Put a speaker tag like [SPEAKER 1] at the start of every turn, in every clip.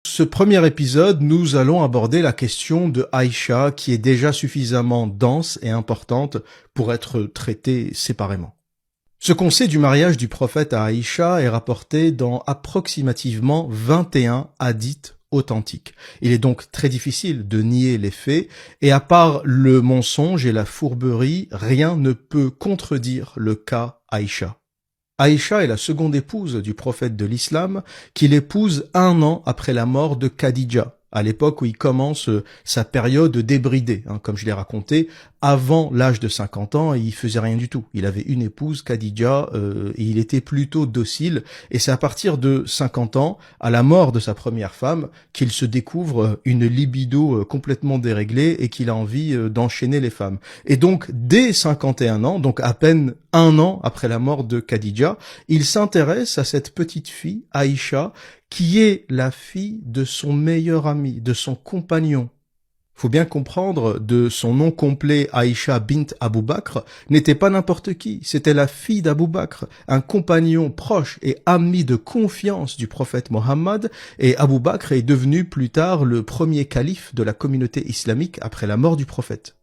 [SPEAKER 1] Ce premier épisode, nous allons aborder la question de Aïcha qui est déjà suffisamment dense et importante pour être traitée séparément. Ce qu'on sait du mariage du prophète à Aïcha est rapporté dans approximativement 21 hadiths authentiques. Il est donc très difficile de nier les faits, et à part le mensonge et la fourberie, rien ne peut contredire le cas Aïcha. Aïcha est la seconde épouse du prophète de l'islam, qu'il épouse 1 an après la mort de Khadija, à l'époque où il commence sa période débridée, comme je l'ai raconté. Avant l'âge de 50 ans, il faisait rien du tout. Il avait une épouse, Khadija, et il était plutôt docile. Et c'est à partir de 50 ans, à la mort de sa première femme, qu'il se découvre une libido complètement déréglée et qu'il a envie d'enchaîner les femmes. Et donc, dès 51 ans, donc à peine 1 an après la mort de Khadija, il s'intéresse à cette petite fille, Aïcha, qui est la fille de son meilleur ami, de son compagnon. Faut bien comprendre, de son nom complet, Aïcha bint Abu Bakr, n'était pas n'importe qui, c'était la fille d'Abu Bakr, un compagnon proche et ami de confiance du prophète Mohammed, et Abu Bakr est devenu plus tard le premier calife de la communauté islamique après la mort du prophète.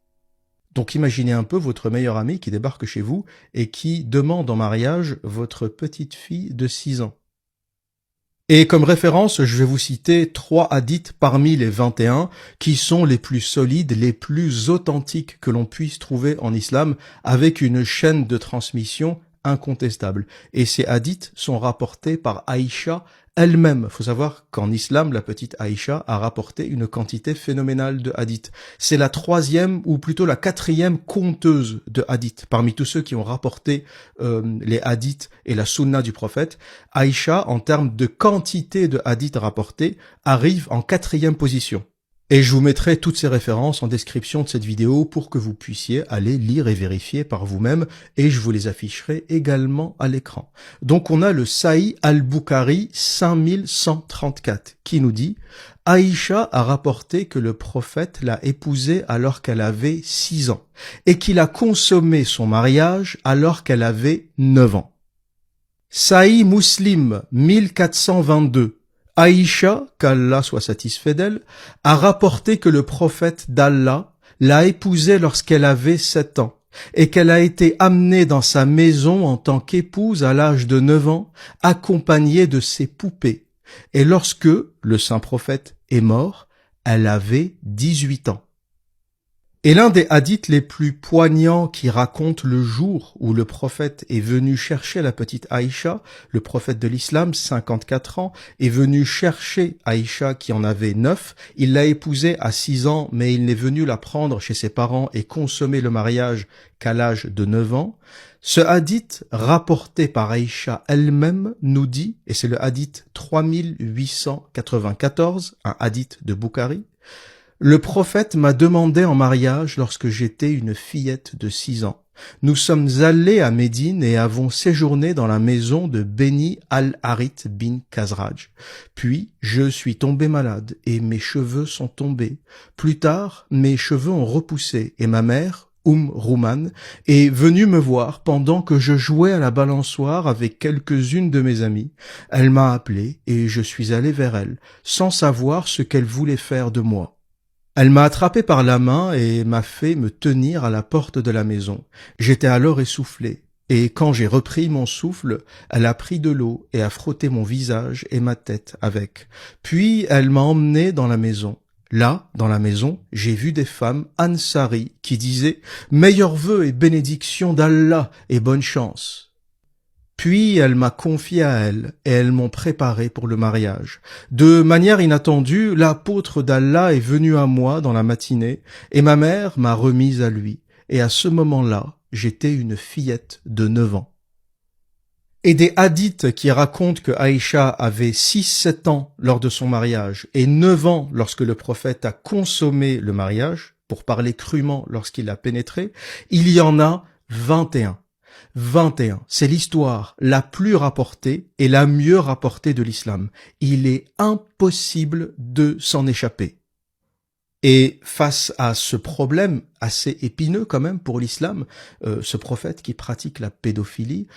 [SPEAKER 1] Donc imaginez un peu votre meilleur ami qui débarque chez vous et qui demande en mariage votre petite fille de 6 ans. Et comme référence, je vais vous citer 3 hadiths parmi les 21 qui sont les plus solides, les plus authentiques que l'on puisse trouver en islam, avec une chaîne de transmission incontestable. Et ces hadiths sont rapportés par Aïcha elle-même. Il faut savoir qu'en islam, la petite Aïcha a rapporté une quantité phénoménale de hadiths. C'est la 3e ou plutôt la 4e conteuse de hadiths. Parmi tous ceux qui ont rapporté les hadiths et la sunna du prophète, Aïcha, en termes de quantité de hadiths rapportés, arrive en 4e position. Et je vous mettrai toutes ces références en description de cette vidéo pour que vous puissiez aller lire et vérifier par vous-même, et je vous les afficherai également à l'écran. Donc on a le Sahih al-Bukhari 5134 qui nous dit « Aïcha a rapporté que le prophète l'a épousée alors qu'elle avait 6 ans, et qu'il a consommé son mariage alors qu'elle avait 9 ans. » Sahih Muslim 1422. Aïcha, qu'Allah soit satisfait d'elle, a rapporté que le prophète d'Allah l'a épousée lorsqu'elle avait 7 ans et qu'elle a été amenée dans sa maison en tant qu'épouse à l'âge de 9 ans, accompagnée de ses poupées. Et lorsque le saint prophète est mort, elle avait 18 ans. Et l'un des hadiths les plus poignants qui raconte le jour où le prophète est venu chercher la petite Aïcha, le prophète de l'islam, 54 ans, est venu chercher Aïcha qui en avait 9, il l'a épousée à 6 ans, mais il n'est venu la prendre chez ses parents et consommer le mariage qu'à l'âge de 9 ans. Ce hadith, rapporté par Aïcha elle-même, nous dit, et c'est le hadith 3894, un hadith de Bukhari, le prophète m'a demandé en mariage lorsque j'étais une fillette de 6 ans. Nous sommes allés à Médine et avons séjourné dans la maison de Beni al-Harith bin Khazraj. Puis, je suis tombé malade et mes cheveux sont tombés. Plus tard, mes cheveux ont repoussé et ma mère, Rouman, est venue me voir pendant que je jouais à la balançoire avec quelques-unes de mes amies. Elle m'a appelé et je suis allé vers elle, sans savoir ce qu'elle voulait faire de moi. Elle m'a attrapé par la main et m'a fait me tenir à la porte de la maison. J'étais alors essoufflé, et quand j'ai repris mon souffle, elle a pris de l'eau et a frotté mon visage et ma tête avec. Puis elle m'a emmené dans la maison. Là, dans la maison, j'ai vu des femmes Ansari qui disaient « Meilleurs vœux et bénédictions d'Allah et bonne chance ». Puis elle m'a confié à elle, et elles m'ont préparé pour le mariage. De manière inattendue, l'apôtre d'Allah est venu à moi dans la matinée, et ma mère m'a remise à lui. Et à ce moment-là, j'étais une fillette de 9 ans. Et des hadiths qui racontent que Aïcha avait 6-7 ans lors de son mariage, et 9 ans lorsque le prophète a consommé le mariage, pour parler crûment lorsqu'il a pénétré, il y en a 21. 21, c'est l'histoire la plus rapportée et la mieux rapportée de l'islam. Il est impossible de s'en échapper. Et face à ce problème assez épineux quand même pour l'islam, ce prophète qui pratique la pédophilie,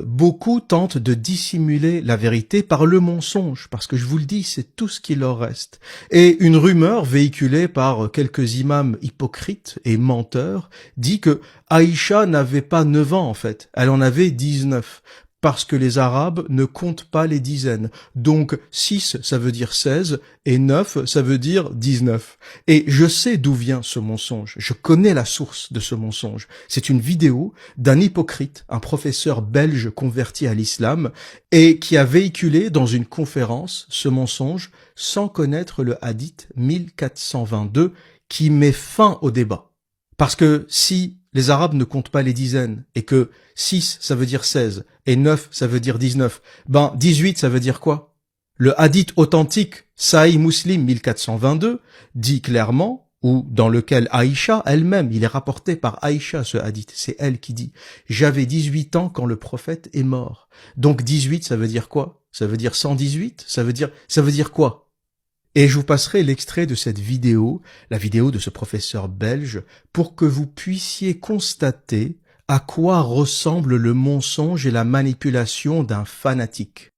[SPEAKER 1] beaucoup tentent de dissimuler la vérité par le mensonge, parce que je vous le dis, c'est tout ce qui leur reste. Et une rumeur véhiculée par quelques imams hypocrites et menteurs dit que Aïcha n'avait pas 9 ans en fait, elle en avait 19. Parce que les Arabes ne comptent pas les dizaines. Donc 6, ça veut dire 16, et 9, ça veut dire 19. Et je sais d'où vient ce mensonge. Je connais la source de ce mensonge. C'est une vidéo d'un hypocrite, un professeur belge converti à l'islam, et qui a véhiculé dans une conférence ce mensonge sans connaître le hadith 1422 qui met fin au débat. Parce que si les Arabes ne comptent pas les dizaines, et que 6, ça veut dire 16, et 9, ça veut dire 19, 18, ça veut dire quoi? Le hadith authentique, Sahih Muslim 1422, dit clairement, ou dans lequel Aïcha elle-même, il est rapporté par Aïcha ce hadith, c'est elle qui dit « J'avais 18 ans quand le prophète est mort ». Donc 18, ça veut dire quoi? Ça veut dire 118? Ça veut dire quoi? Et je vous passerai l'extrait de cette vidéo, la vidéo de ce professeur belge, pour que vous puissiez constater à quoi ressemble le mensonge et la manipulation d'un fanatique.